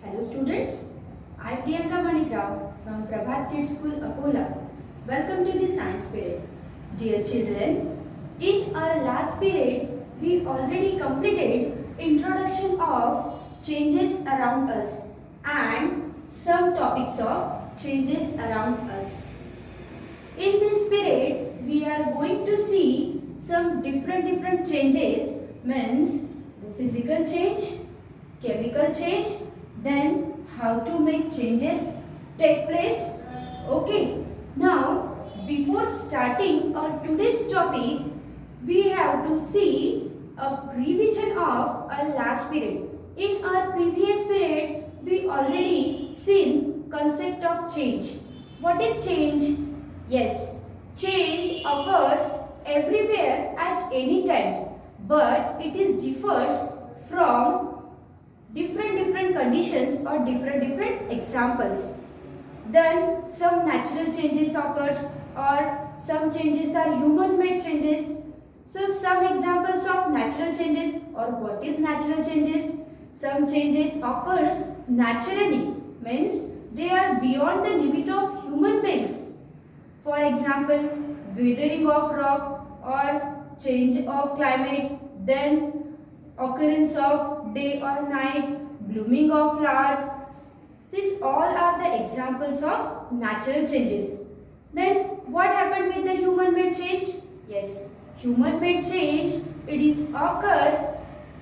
Hello students, I Priyanka Manikrao from Prabhat Kids School, Akola. Welcome to the science period. Dear children, in our last period, we already completed introduction of changes around us and some topics of changes around us. In this period, we are going to see some different changes, means the physical change, chemical change, then how to make changes take place. Okay, now before starting our today's topic, we have to see a revision of our last period. In our previous period, we already seen concept of change. What is change? Yes, change occurs everywhere at any time, but it is differs from different conditions or different examples. Then some natural changes occurs or some changes are human made changes. So some examples of natural changes or what is natural changes? Some changes occurs naturally, means they are beyond the limit of human beings. For example, weathering of rock or change of climate, then occurrence of day or night, blooming of flowers. These all are the examples of natural changes. Then what happened with the human made change? Yes, human made change, it is occurs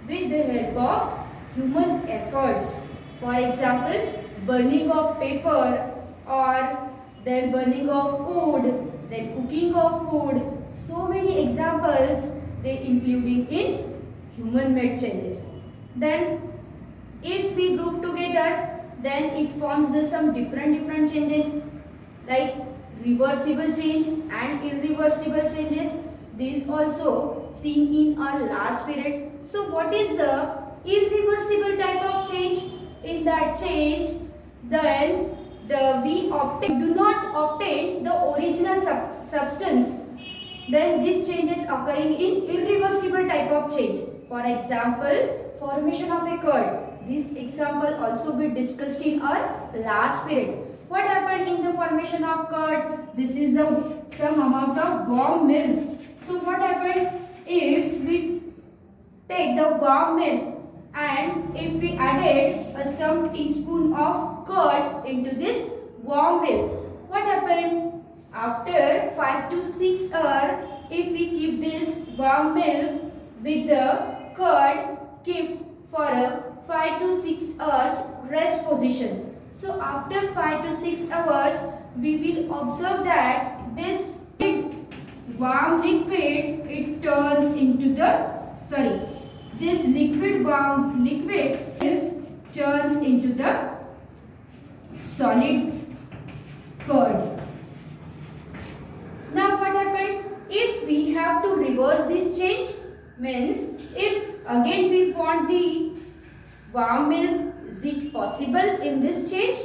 with the help of human efforts. For example, burning of paper or then burning of wood, then cooking of food. So many examples they including in human made changes. Then if we group together, then it forms some different changes like reversible change and irreversible changes. These also seen in our last period. So what is the irreversible type of change? In that change, then we do not obtain the original substance. Then this change is occurring in irreversible type of change. For example, formation of a curd. This example also be discussed in our last period. What happened in the formation of curd? This is some amount of warm milk. So what happened if we take the warm milk and if we added some teaspoon of curd into this warm milk? What happened? After 5 to 6 hours, if we keep this warm milk with the curd, keep for a 5 to 6 hours rest position. So after 5 to 6 hours, we will observe that this warm liquid, it turns into this warm liquid turns into the solid curd. Now what happened? If we have to reverse this change, means if again we want the warm milk, is it possible in this change?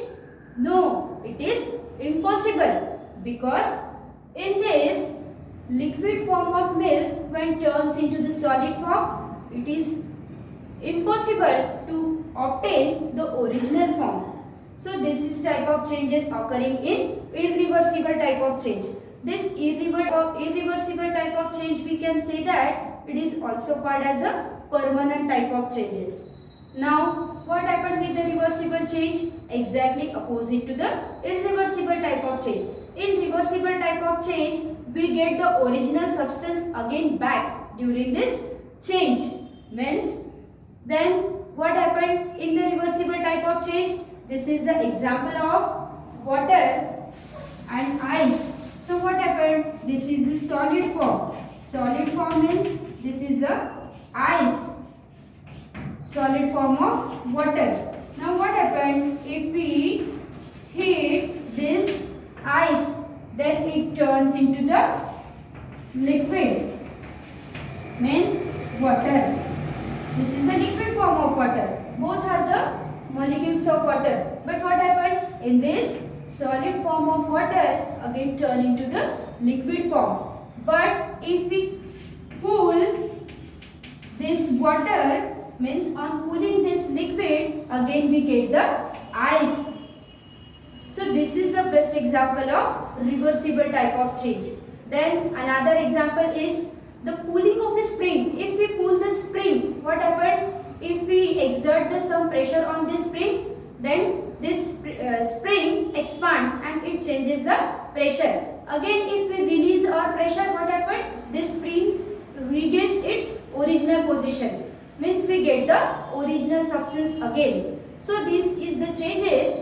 No, it is impossible, because in this liquid form of milk, when turns into the solid form, it is impossible to obtain the original form. So this is type of changes occurring in irreversible type of change. This irreversible type of change, we can say that it is also called as a permanent type of changes. Now what happened with the reversible change? Exactly opposite to the irreversible type of change. In reversible type of change, we get the original substance again back during this change. Means then what happened in the reversible type of change? This is the example of water and ice. So what happened? This is the solid form. Solid form means this is the ice. Solid form of water. Now what happened? If we heat this ice, then it turns into the liquid, means water. This is a liquid form of water. Both are the molecules of water. But what happened? In this solid form of water again turn into the liquid form. But if we cool this water means on cooling this liquid, again we get the ice. So this is the best example of reversible type of change. Then another example is the pulling of a spring. If we pull the spring, what happened? If we exert some pressure on this spring, then this spring expands and it changes the pressure. Again, if we release our pressure, what happened? This spring regains its original position. Means we get the original substance again. So this is the changes,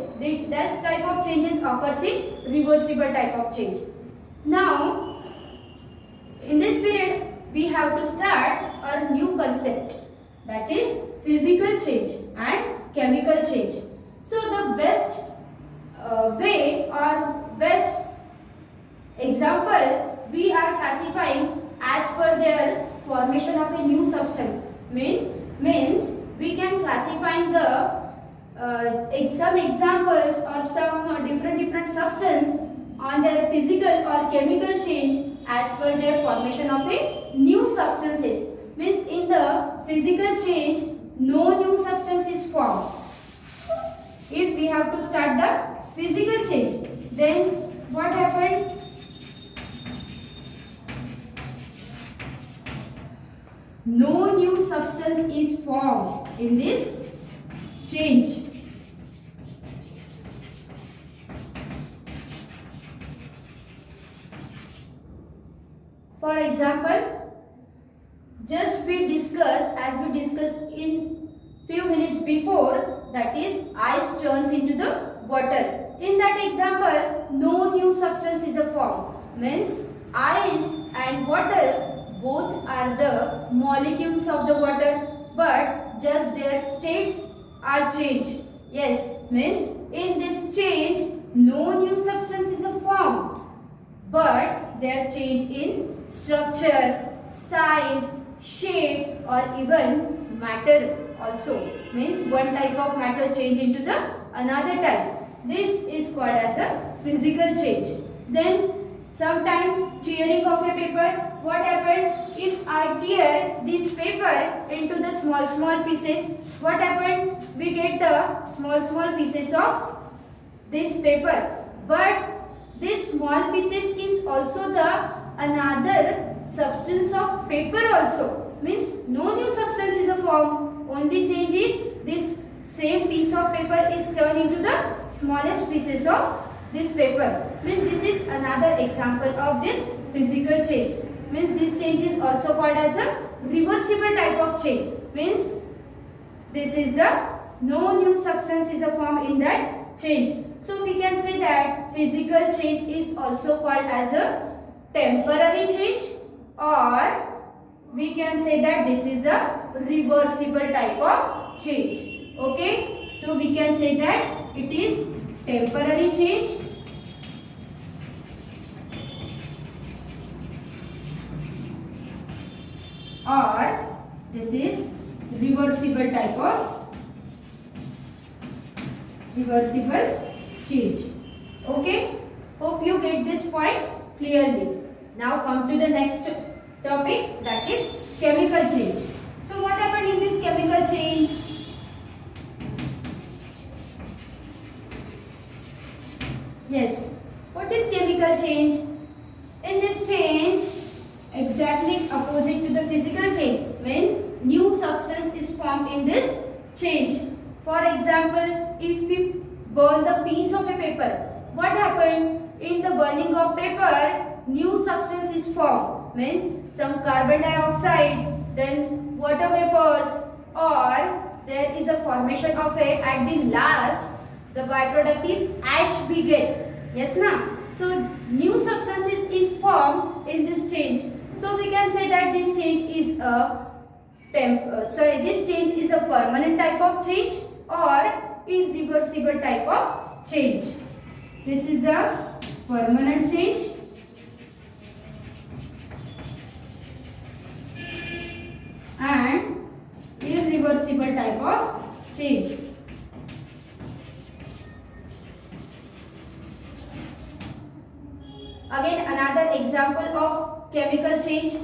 that type of changes occurs in reversible type of change. Now, in this period, we have to start a new concept, that is physical change and chemical change. So the best way or best example we are classifying as per their formation of a new substance. Means we can classify the some examples or some different substance on their physical or chemical change as per their formation of a new substances. Means in the physical change, no new substance is formed. If we have to start the physical change, then what happened? No new substance is formed in this change. For example, just we discussed, as we discussed in few minutes before, that is ice turns into the water. In that example, no new substance is formed. Means ice and water both are the molecules of the water, but just their states are changed. Yes, means in this change, no new substance is formed, but they are changed in structure, size, shape, or even matter also. Means one type of matter change into the another type. This is called as a physical change. Then sometime tearing of a paper. What happened? If I tear this paper into the small pieces, what happened? We get the small pieces of this paper. But this small pieces is also the another substance of paper also. Means no new substance is formed. Only change is this same piece of paper is turned into the smallest pieces of this paper. Means this is another example of this physical change. Means this change is also called as a reversible type of change. Means this is the no new substance is formed in that change. So we can say that physical change is also called as a temporary change, or we can say that this is a reversible type of change. Okay, so we can say that it is temporary change or this is reversible type of reversible change. Okay, hope you get this point clearly. Now come to the next topic, that is chemical change. So what happened in this chemical change? Yes, what is chemical change? In this change, exactly opposite to the physical change, means new substance is formed in this change. For example, if we burn the piece of a paper, what happened? In the burning of paper, new substance is formed. Means some carbon dioxide, then water vapors, or there is a formation of a, at the last, the byproduct is ash we get. Yes, na? So new substance is formed in this change. So we can say that this change is a this change is a permanent type of change or irreversible type of change. This is a permanent change and irreversible type of change. Again, another example of chemical change.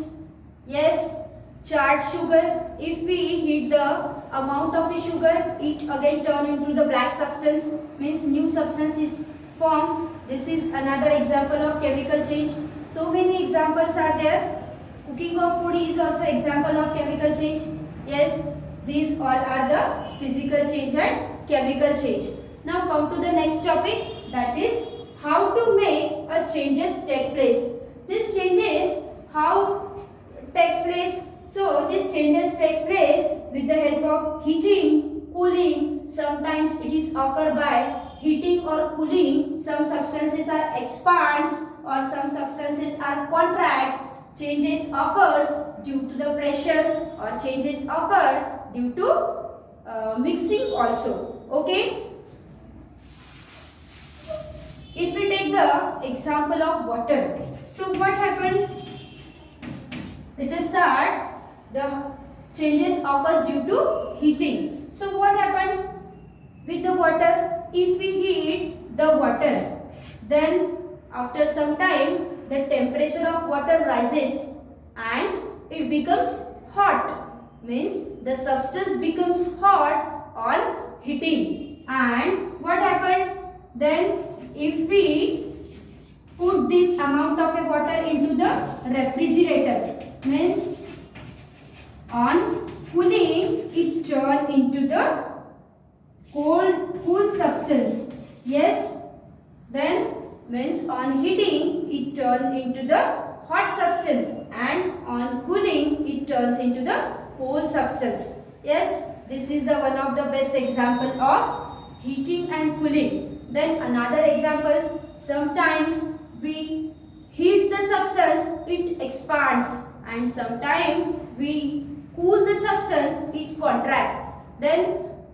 Yes, charred sugar. If we heat the amount of a sugar, it again turn into the black substance, means new substance is formed. This is another example of chemical change. So many examples are there. Cooking of food is also example of chemical change. Yes, these all are the physical change and chemical change. Now come to the next topic, that is how to make a changes take place. This changes how takes place. So this changes takes place with the help of heating, cooling. Sometimes it is occur by heating or cooling. Some substances are expands or some substances are contract. Changes occurs due to the pressure or changes occur due to mixing also. Okay. If we take the example of water, so what happened? Let us start. The changes occurs due to heating. So what happened with the water? If we heat the water, then after some time the temperature of water rises and it becomes hot. Means the substance becomes hot on heating. And what happened? Then if we put this amount of a water into the refrigerator, means on cooling it turn into the cool substance. Yes, then means on heating it turn into the hot substance and on cooling it turns into the cold substance. Yes, this is the one of the best example of heating and cooling. Then another example, sometimes we heat the substance, it expands, and sometimes we cool the substance, it contract. Then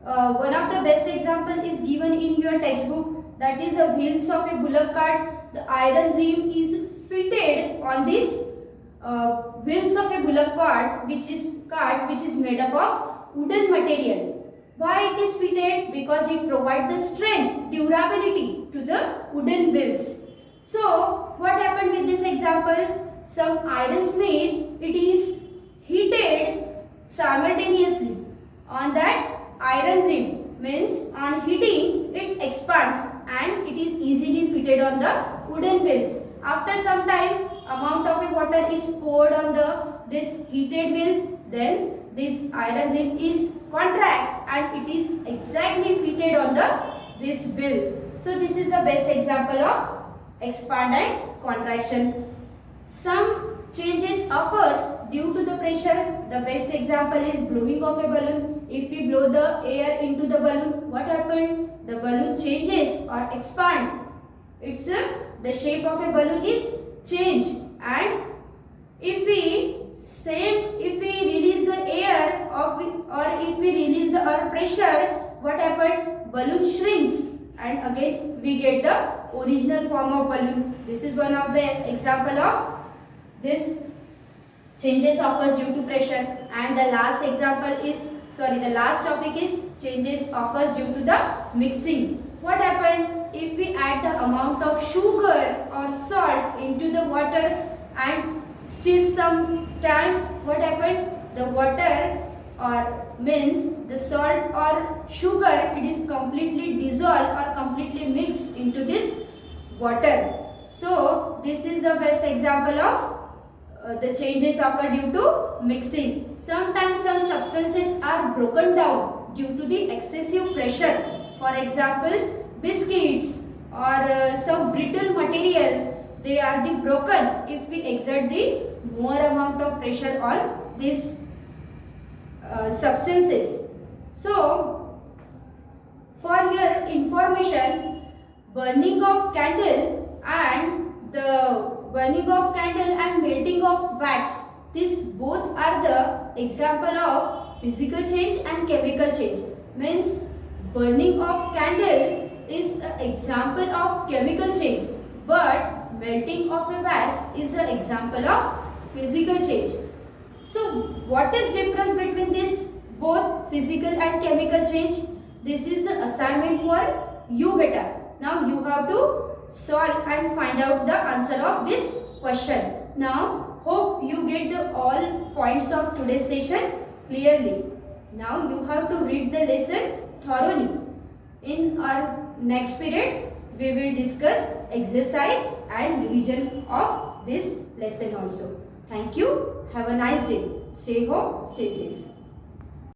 one of the best example is given in your textbook, that is the wheels of a bullock cart. The iron rim is fitted on this wheels of a bullock cart, which is made up of wooden material. Why it is fitted? Because it provides the strength, durability to the wooden wheels. So what happened with this example? Some iron smith, it is heated simultaneously on that iron rim, means on heating it expands and it is easily fitted on the wooden wheels. After some time, amount of water is poured on this heated wheel, then this iron rim is contract and it is exactly fitted on this wheel. So this is the best example of expand and contraction. Some changes occurs due to the pressure. The best example is blowing of a balloon. If we blow the air into the balloon, what happened? The balloon changes or expand. It's the shape of a balloon is changed. And if we release the air or if we release the air pressure, what happened? Balloon shrinks and again we get the original form of balloon. This is one of the example of this changes occurs due to pressure. And the last topic is changes occurs due to the mixing. What happened? If we add the amount of sugar or salt into the water and still some time, what happened? The water or means the salt or sugar, it is completely dissolved or completely mixed into this water. So this is the best example of the changes occur due to mixing. Sometimes some substances are broken down due to the excessive pressure. For example, biscuits or some brittle material, they are the broken if we exert the more amount of pressure on these substances. So for your information, burning of candle and melting of wax, these both are the example of physical change and chemical change. Means burning of candle is an example of chemical change, but melting of a wax is an example of physical change. So what is difference between this both physical and chemical change? This is an assignment for you beta. Now you have to solve and find out the answer of this question. Now hope you get the all points of today's session clearly. Now you have to read the lesson thoroughly. In our next period, we will discuss exercise and revision of this lesson also. Thank you. Have a nice day. Stay home, stay safe.